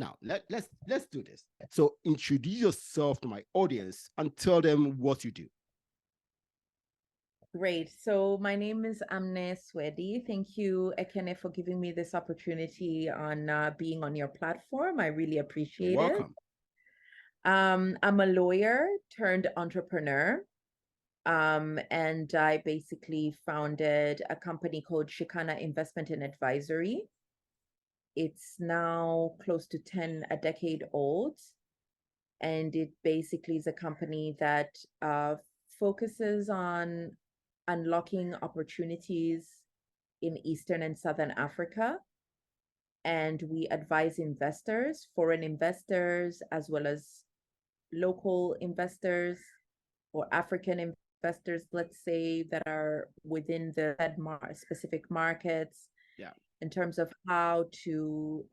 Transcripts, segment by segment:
Now, let's do this. So introduce yourself to my audience and tell them what you do. Great. So my name is Amne Suedi. Thank you, Ekene, for giving me this opportunity on being on your platform. I really appreciate it. Welcome. I'm a lawyer turned entrepreneur. And I basically founded a company called Shikana Investment and Advisory. It's now close to a decade old. And it basically is a company that focuses on unlocking opportunities in Eastern and Southern Africa. And we advise investors, foreign investors, as well as local investors or African investors, let's say, that are within the specific markets. Yeah. In terms of how to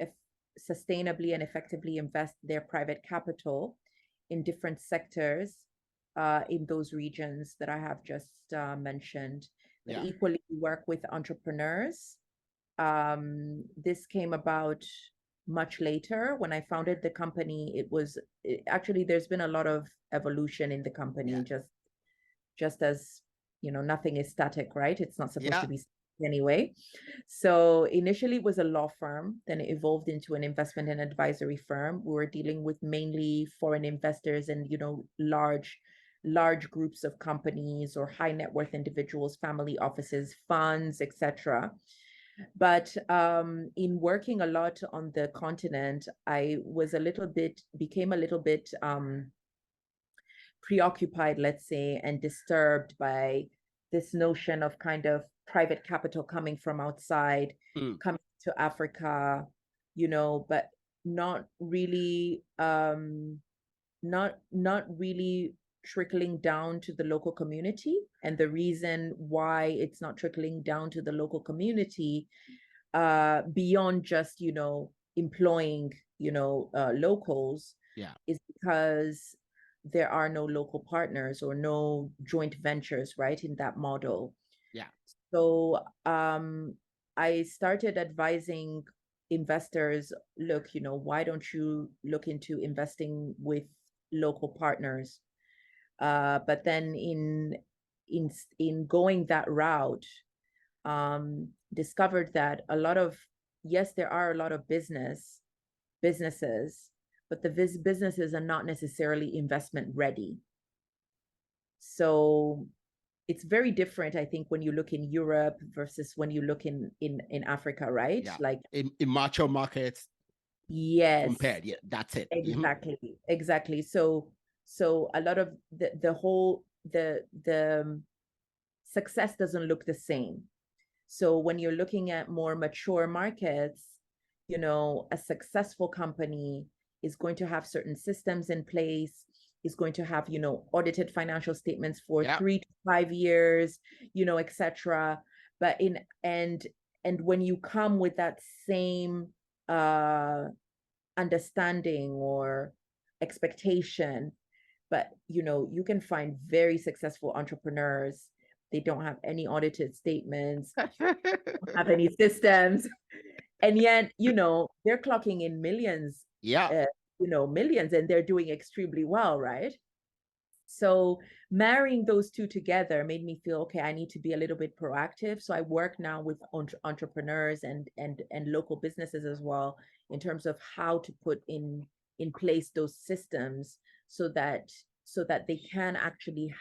sustainably and effectively invest their private capital in different sectors in those regions that I have just mentioned. But equally, we work with entrepreneurs. This came about much later. When I founded the company, actually, there's been a lot of evolution in the company, just as, nothing is static, right? It's not supposed to be anyway. So initially it was a law firm, then it evolved into an investment and advisory firm. We were dealing with mainly foreign investors and, large groups of companies or high net worth individuals, family offices, funds, etc. But in working a lot on the continent, I became a little bit preoccupied, let's say, and disturbed by this notion of kind of private capital coming from outside, coming to Africa, but not really not really trickling down to the local community. And the reason why it's not trickling down to the local community beyond just employing locals is because there are no local partners or no joint ventures, right, in that model. So I started advising investors, look, why don't you look into investing with local partners? But then in going that route, discovered that there are a lot of businesses, but the businesses are not necessarily investment ready. So it's very different, I think, when you look in Europe versus when you look in Africa, right? Like in mature markets. Yes. Compared. Yeah, that's it. Exactly. So a lot of the success doesn't look the same. So when you're looking at more mature markets, a successful company is going to have certain systems in place, is going to have, audited financial statements for 3 to 5 years, etc. But and when you come with that same understanding or expectation, but you can find very successful entrepreneurs, they don't have any audited statements, don't have any systems, and yet they're clocking in millions, millions, and they're doing extremely well, right? So marrying those two together made me feel, okay, I need to be a little bit proactive. So I work now with entrepreneurs and local businesses as well, in terms of how to put in place those systems so that they can actually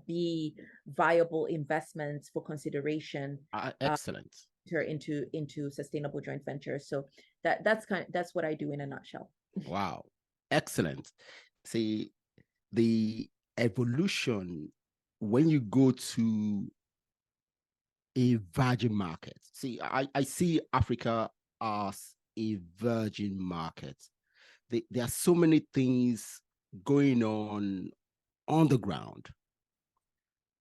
be viable investments for consideration. Excellent. Into sustainable joint ventures. So that's what I do in a nutshell. Wow, excellent. See, the evolution when you go to a virgin market. See, I see Africa as a virgin market. There are so many things going on the ground,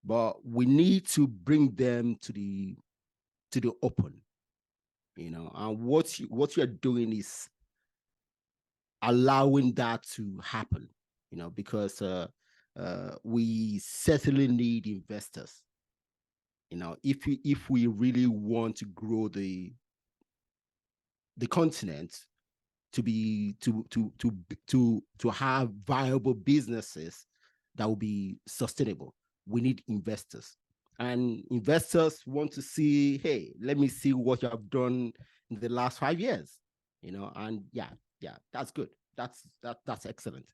but we need to bring them to the open, and what you're doing is allowing that to happen, because we certainly need investors, if we really want to grow the continent. to have viable businesses that will be sustainable. We need investors, and investors want to see, hey, let me see what you have done in the last 5 years, and yeah, that's good. That's excellent.